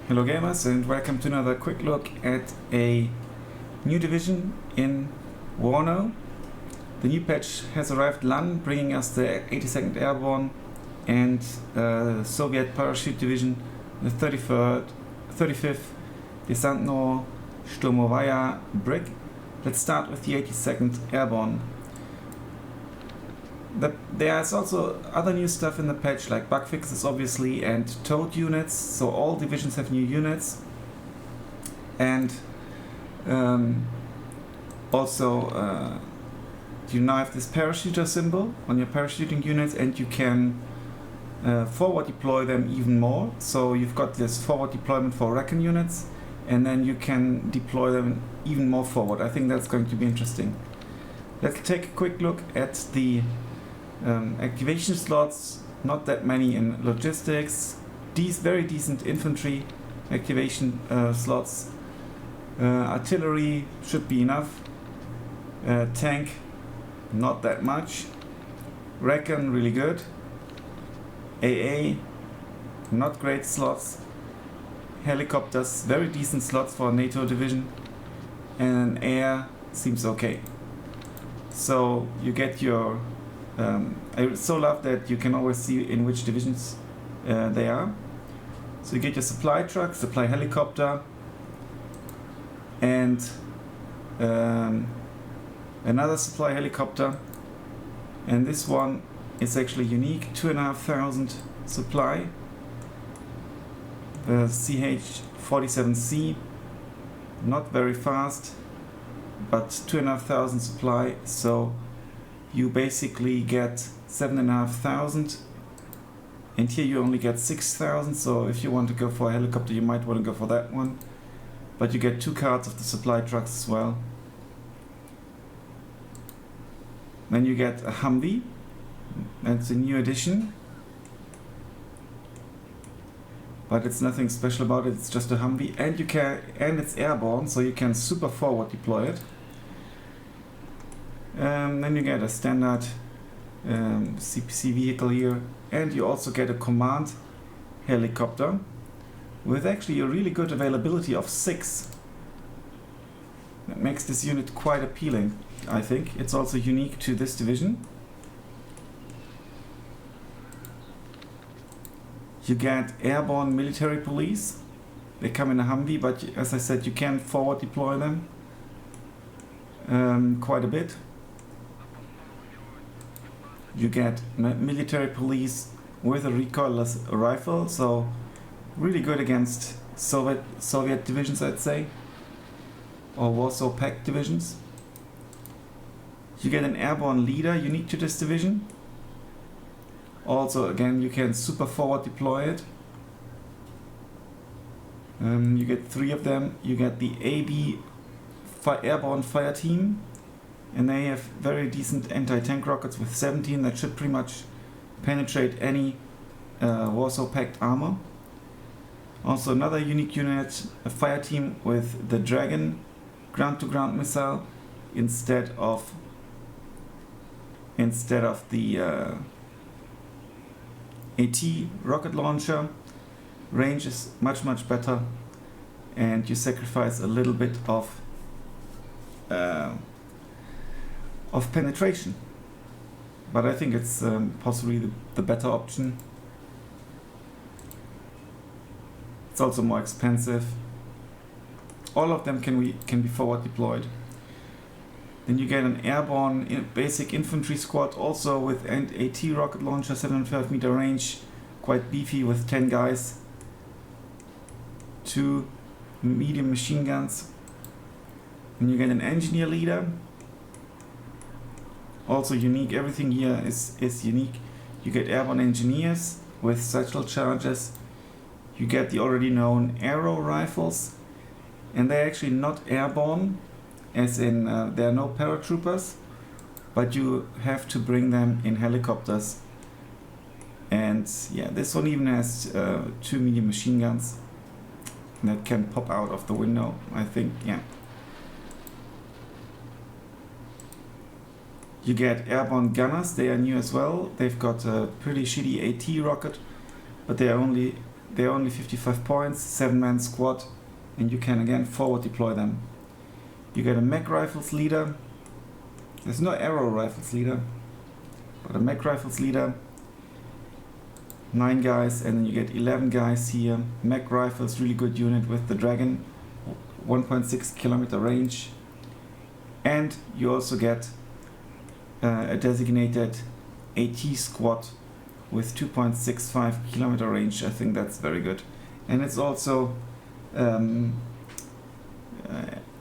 Hello gamers, and welcome to another quick look at a new division in WARNO. The new patch has arrived LANNES, bringing us the 82nd Airbourne and Soviet parachute division, the 35th Desantno Shturmovaya Brig. Let's start with the 82nd Airborne. There's also other new stuff in the patch, like bug fixes obviously, and towed units, so all divisions have new units. And also you now have this parachuter symbol on your parachuting units, and you can forward deploy them even more. So you've got this forward deployment for recon units, and then you can deploy them even more forward. I think that's going to be interesting. Let's take a quick look at the activation slots. Not that many in logistics. These very decent infantry activation slots. Artillery should be enough. Tank, not that much. Recon, really good. AA, not great slots. Helicopters, very decent slots for a NATO division. And air seems okay. So you get your I so love that you can always see in which divisions they are. So you get your supply truck, supply helicopter, and another supply helicopter. And this one is actually unique, 2,500 supply. The CH-47C, not very fast, but 2,500 supply. So you basically get 7,500, and here you only get 6,000. So if you want to go for a helicopter, you might want to go for that one, but you get 2 cards of the supply trucks as well. Then you get a Humvee, that's a new addition, but it's nothing special about it. It's just a Humvee, and it's airborne, so you can super forward deploy it. Then you get a standard CPC vehicle here, and you also get a command helicopter with actually a really good availability of 6. That makes this unit quite appealing, I think. It's also unique to this division. You get airborne military police. They come in a Humvee, but as I said, you can forward deploy them quite a bit. You get military police with a recoilless rifle, so really good against Soviet divisions, I'd say, or Warsaw Pact divisions. You get an airborne leader unique to this division. Also, again, you can super forward deploy it. You get 3 of them. You get the AB airborne fire team, and they have very decent anti-tank rockets with 17 that should pretty much penetrate any Warsaw Pact armor. Also another unique unit, a fire team with the Dragon ground-to-ground missile instead of the AT rocket launcher. Range is much better, and you sacrifice a little bit of penetration, but I think it's possibly the better option. It's also more expensive. All of them can be forward deployed. Then you get an airborne basic infantry squad, also with an AT rocket launcher, 705 meter range, quite beefy with 10 guys, 2 medium machine guns. And you get an engineer leader, also unique. Everything here is unique. You get airborne engineers with satchel charges. You get the already known arrow rifles, and they're actually not airborne, as in there are no paratroopers, but you have to bring them in helicopters. And yeah, this one even has 2 medium machine guns that can pop out of the window, I think. Yeah. You get airborne gunners, they are new as well. They've got a pretty shitty AT rocket, but they are only they're only 55 points, 7-man squad, and you can again forward deploy them. You get a mech rifles leader. There's no arrow rifles leader, but a mech rifles leader. 9 guys, and then you get 11 guys here. Mech rifles, really good unit with the Dragon, 1.6 kilometer range. And you also get a designated AT squad with 2.65 kilometer range. I think that's very good. And it's also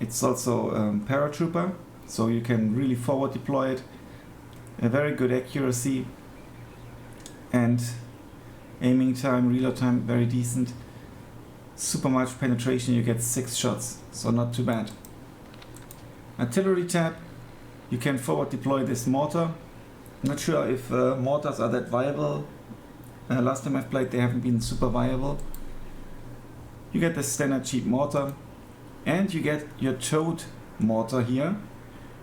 paratrooper, so you can really forward deploy it. A very good accuracy and aiming time, reload time, very decent. Super much penetration, you get 6 shots, so not too bad. Artillery tab, you can forward deploy this mortar. Not sure if mortars are that viable. Last time I've played they haven't been super viable. You get the standard cheap mortar, and you get your towed mortar here.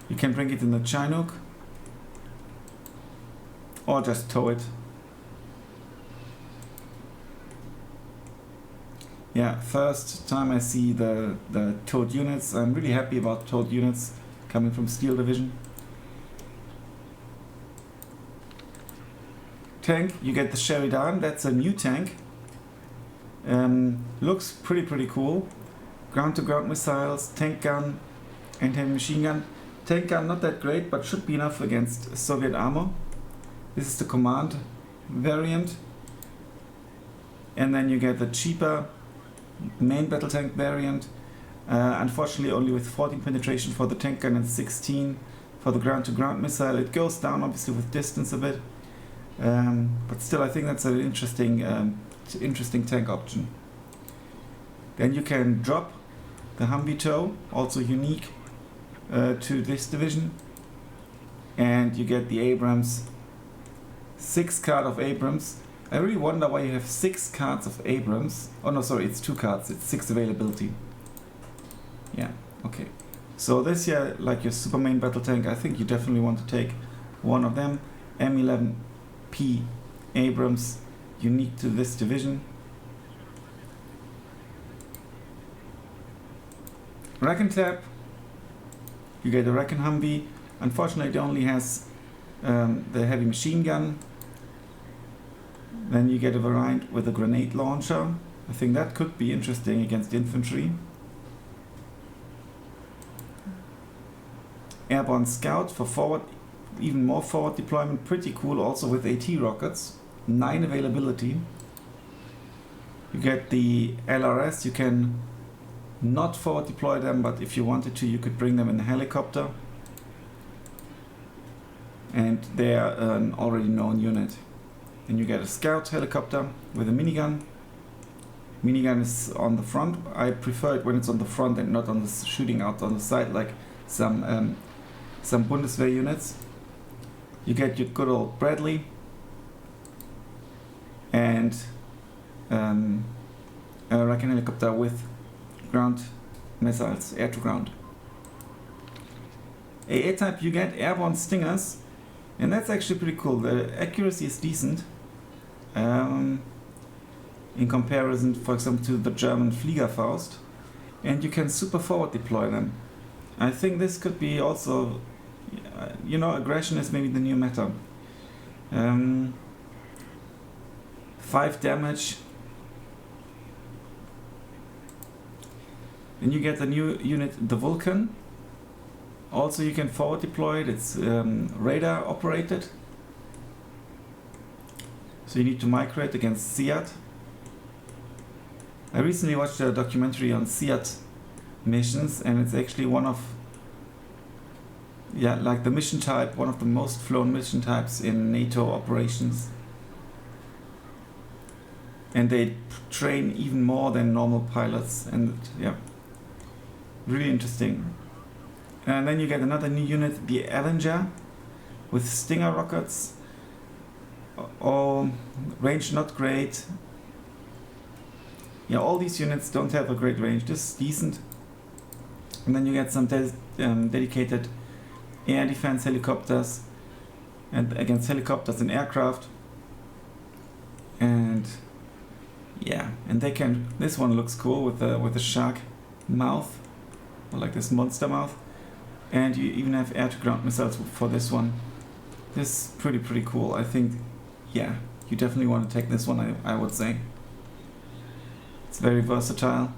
You can bring it in the Chinook or just tow it. Yeah, first time I see the towed units. I'm really happy about towed units coming from Steel Division. Tank, you get the Sheridan, that's a new tank. Looks pretty cool. Ground-to-ground missiles, tank gun, anti machine gun. Tank gun not that great, but should be enough against Soviet armor. This is the command variant. And then you get the cheaper main battle tank variant. Unfortunately only with 14 penetration for the tank gun and 16 for the ground-to-ground missile. It goes down obviously with distance a bit. But still I think that's an interesting tank option. Then you can drop the Humvee tow, also unique to this division. And you get the Abrams, 6 card of Abrams. I really wonder why you have 6 cards of Abrams. Oh no, sorry, it's 2 cards, it's 6 availability. Yeah, okay. So this here, like your super main battle tank, I think you definitely want to take one of them. M11P Abrams, unique to this division. Recon tab, you get a Recon Humvee. Unfortunately it only has the heavy machine gun. Then you get a variant with a grenade launcher. I think that could be interesting against infantry. Airborne Scout for forward, even more forward deployment, pretty cool, also with AT rockets. 9 availability. You get the LRS, you can not forward deploy them, but if you wanted to you could bring them in a helicopter. And they are an already known unit. Then you get a scout helicopter with a minigun. Minigun is on the front. I prefer it when it's on the front and not on the shooting out on the side like some Bundeswehr units. You get your good old Bradley and a Recon helicopter with ground missiles, air to ground. AA type, you get airborne stingers, and that's actually pretty cool. The accuracy is decent in comparison, for example, to the German Fliegerfaust, and you can super forward deploy them. I think this could be also, you know, aggression is maybe the new meta. 5 damage. Then you get the new unit, the Vulcan. Also you can forward deploy it, it's radar operated. So you need to migrate against SEAT. I recently watched a documentary on SEAT missions, and it's actually one of, yeah, like the mission type, one of the most flown mission types in NATO operations. And they train even more than normal pilots, and yeah, really interesting. And then you get another new unit, the Avenger, with Stinger rockets. Range not great. Yeah, all these units don't have a great range. This is decent. And then you get some dedicated air defense helicopters, and against helicopters and aircraft. And yeah, And they can, this one looks cool with the shark mouth, or like this monster mouth. And you even have air-to-ground missiles for this one. This is pretty cool. I think, yeah, you definitely want to take this one, I would say. It's very versatile.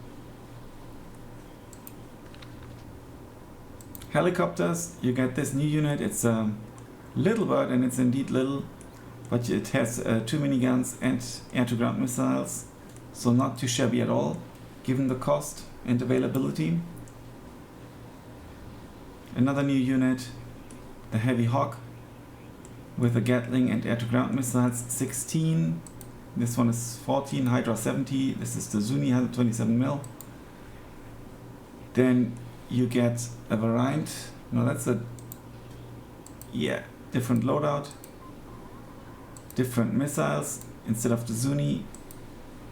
Helicopters, you get this new unit. It's a little bird, and it's indeed little, but it has 2 miniguns and air-to-ground missiles, so not too shabby at all, given the cost and availability. Another new unit, the Heavy Hawk, with a Gatling and air-to-ground missiles, 16. This one is 14, Hydra 70. This is the Zuni 127mm. Then you get a variant. No, that's a, yeah, different loadout, different missiles. Instead of the Zuni,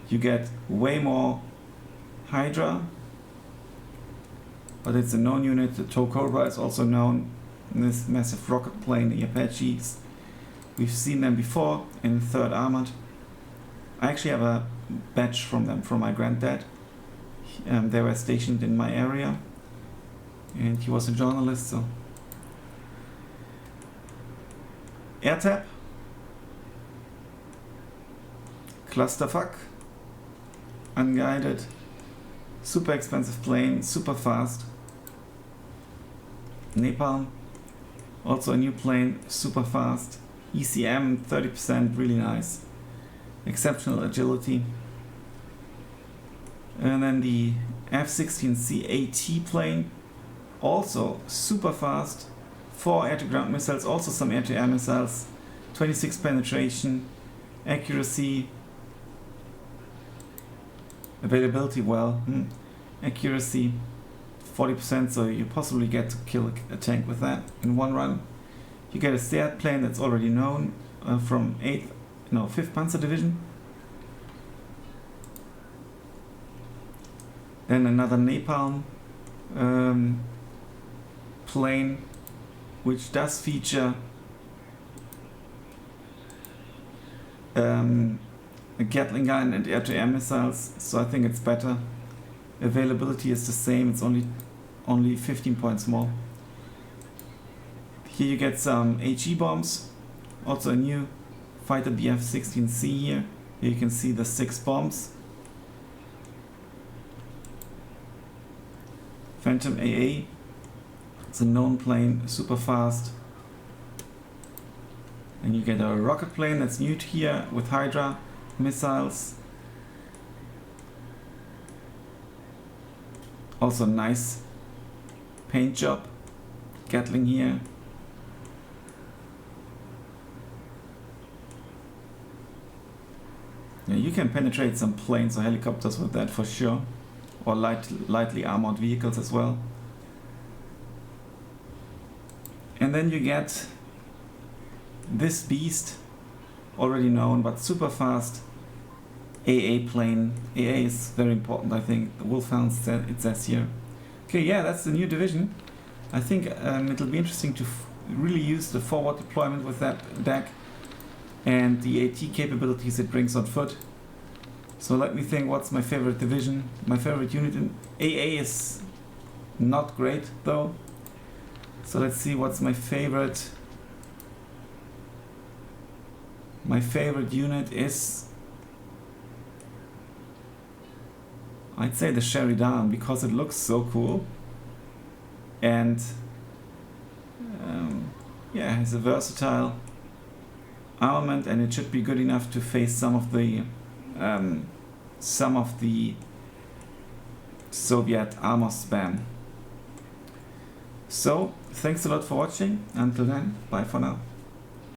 you get way more Hydra, but it's a known unit. The TOW Cobra is also known. This massive rocket plane, the Apaches. We've seen them before in 3rd Armored. I actually have a badge from them from my granddad. They were stationed in my area, and he was a journalist, so. AirTap, Clusterfuck, unguided, super expensive plane, super fast. Napalm, also a new plane, super fast. ECM 30%, really nice. Exceptional agility. And then the F-16C AT plane, also super fast. 4 air-to-ground missiles, also some air-to-air missiles. 26 penetration, accuracy, availability, well, accuracy 40%, so you possibly get to kill a tank with that in one run. You get a Seat plane that's already known from 5th Panzer Division. Then another Napalm plane, which does feature a Gatling gun and air-to-air missiles, so I think it's better. Availability is the same, it's only 15 points more. Here you get some HE bombs, also a new fighter BF-16C here. Here you can see the 6 bombs. Phantom AA, it's a known plane, super fast. And you get a rocket plane that's new to here with Hydra missiles. Also nice paint job. Gatling here. Yeah, you can penetrate some planes or helicopters with that for sure. Or lightly armored vehicles as well. And then you get this beast, already known but super fast, AA plane. AA is very important, I think. The Wolfhound, it says here. Okay, yeah, that's the new division. I think it'll be interesting to really use the forward deployment with that deck and the AT capabilities it brings on foot. So let me think, what's my favorite division? My favorite unit in AA is not great though. So let's see what's my favorite. My favorite unit is, I'd say the Sheridan, because it looks so cool. And yeah, it has a versatile armament, and it should be good enough to face some of the Soviet armor spam. So, thanks a lot for watching. Until then, bye for now.